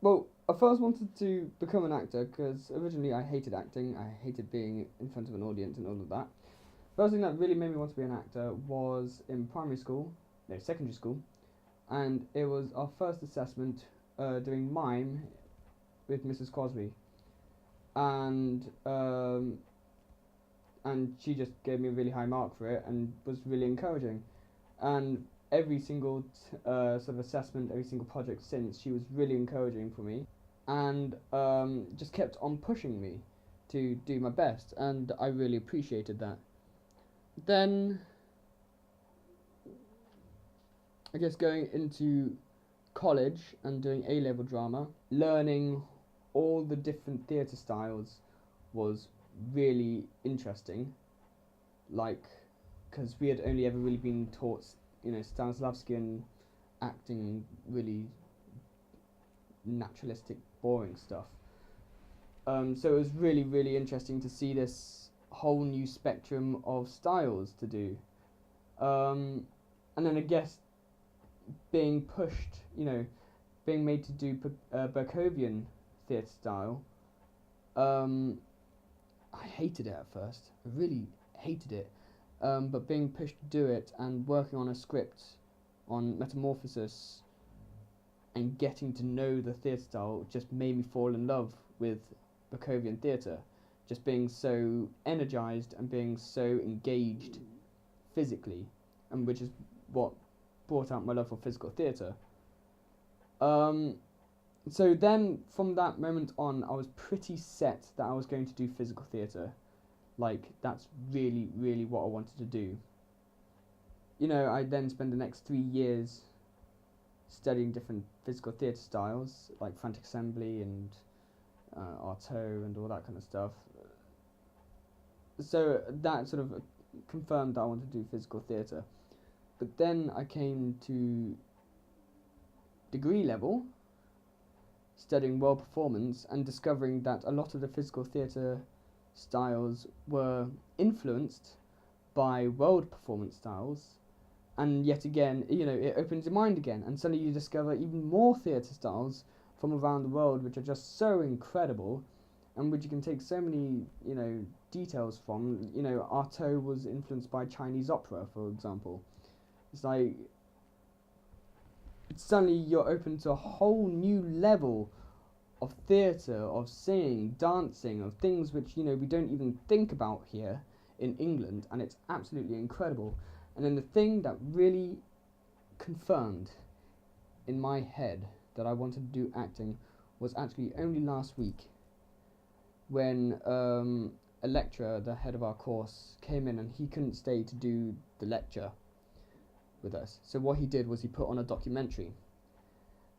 Well, I first wanted to become an actor because originally I hated acting. I hated being in front of an audience and all of that. First thing that really made me want to be an actor was in primary school, no, secondary school, and it was our first assessment doing mime with Mrs. Crosby, and she just gave me a really high mark for it and was really encouraging. And every single sort of assessment, every single project since, she was really encouraging for me, and just kept on pushing me to do my best, and I really appreciated that. Then I guess going into college and doing A level drama, learning all the different theatre styles was really interesting. Like, because we had only ever really been taught, Stanislavski and acting really naturalistic, boring stuff. So it was really, really interesting to see this whole new spectrum of styles to do. Um, and then I guess being pushed, being made to do Berkovian theatre style, um, I hated it at first. I really hated it. But being pushed to do it and working on a script on Metamorphosis and getting to know the theatre style just made me fall in love with Berkovian theatre. Just being so energized and being so engaged physically, and which is what brought out my love for physical theatre. Um, so then, from that moment on, I was pretty set that I was going to do physical theatre. Like, that's really, really what I wanted to do. I then spent the next 3 years studying different physical theatre styles, like Frantic Assembly and Artaud and all that kind of stuff. So that sort of confirmed that I wanted to do physical theatre. But then I came to degree level, studying world performance and discovering that a lot of the physical theatre styles were influenced by world performance styles. And yet again, it opens your mind again, and suddenly you discover even more theatre styles from around the world, which are just so incredible, and which you can take so many, details from. Artaud was influenced by Chinese opera, for example. It's like suddenly you're open to a whole new level of theatre, of singing, dancing, of things which we don't even think about here in England, and it's absolutely incredible. And then the thing that really confirmed in my head that I wanted to do acting was actually only last week when a lecturer, the head of our course, came in and he couldn't stay to do the lecture with us. So what he did was he put on a documentary,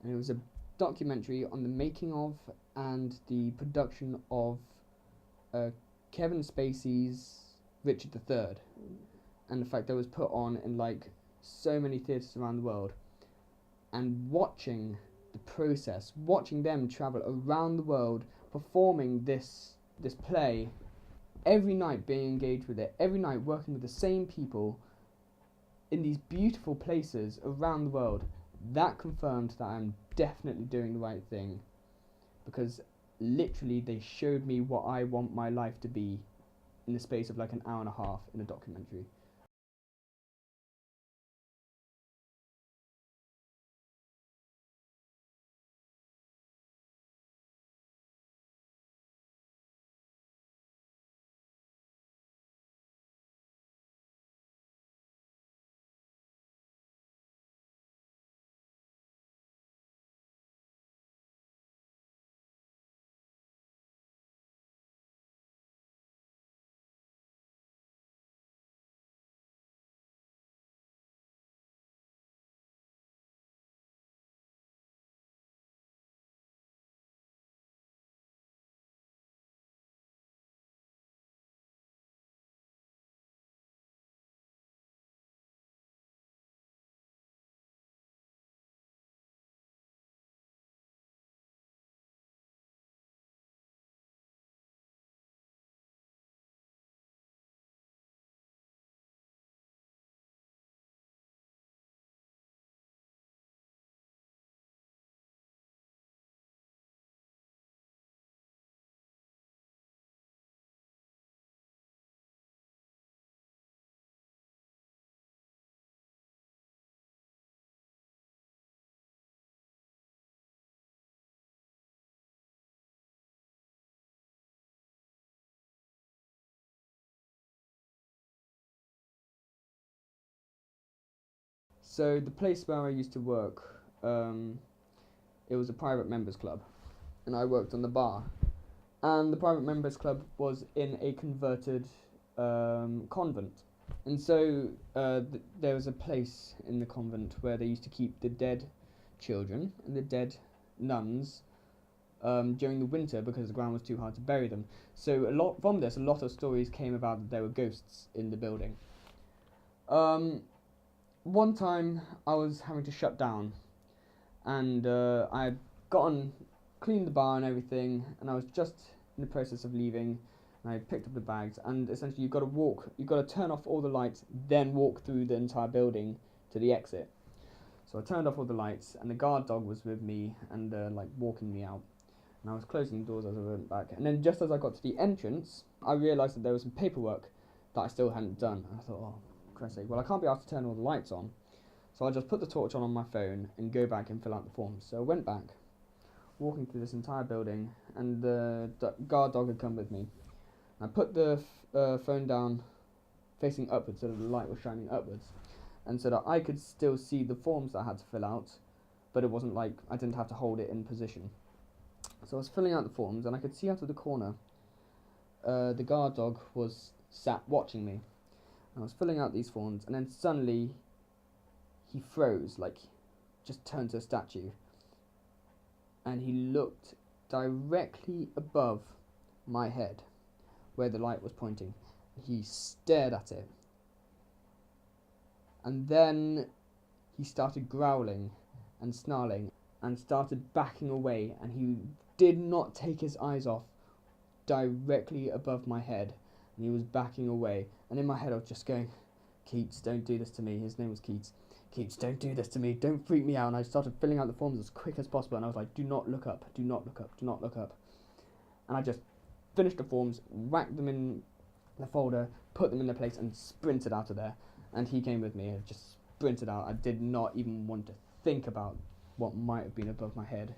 and it was a documentary on the making of and the production of uh, Kevin Spacey's Richard III, and the fact that it was put on in like so many theatres around the world, and watching the process, watching them travel around the world performing this play every night, being engaged with it every night, working with the same people in these beautiful places around the world, that confirmed that I'm definitely doing the right thing, because literally they showed me what I want my life to be in the space of like an hour and a half in a documentary. So the place where I used to work, it was a private members club, and I worked on the bar. And the private members club was in a converted convent. And so there was a place in the convent where they used to keep the dead children and the dead nuns during the winter because the ground was too hard to bury them. So a lot of stories came about that there were ghosts in the building. One time I was having to shut down, and I had cleaned the bar and everything, and I was just in the process of leaving, and I picked up the bags, and essentially you've got to turn off all the lights, then walk through the entire building to the exit. So I turned off all the lights, and the guard dog was with me, and walking me out. And I was closing the doors as I went back, and then just as I got to the entrance, I realised that there was some paperwork that I still hadn't done. And I thought, oh, Christ's sake, well, I can't be asked to turn all the lights on. So I just put the torch on my phone and go back and fill out the forms. So I went back, walking through this entire building, and the guard dog had come with me. I put the phone down facing upwards so that the light was shining upwards, and so that I could still see the forms that I had to fill out, but it wasn't like I didn't have to hold it in position. So I was filling out the forms, and I could see out of the corner the guard dog was sat watching me. And I was filling out these forms, and then suddenly he froze, just turned to a statue, and he looked directly above my head where the light was pointing. He stared at it, and then he started growling and snarling and started backing away, and he did not take his eyes off directly above my head, and he was backing away. And in my head I was just going, Keats, don't do this to me. His name was Keats. Keats, don't do this to me, don't freak me out. And I started filling out the forms as quick as possible, and I was like, do not look up, do not look up, do not look up. And I just finished the forms, whacked them in the folder, put them in their place, and sprinted out of there. And he came with me and just sprinted out. I did not even want to think about what might have been above my head.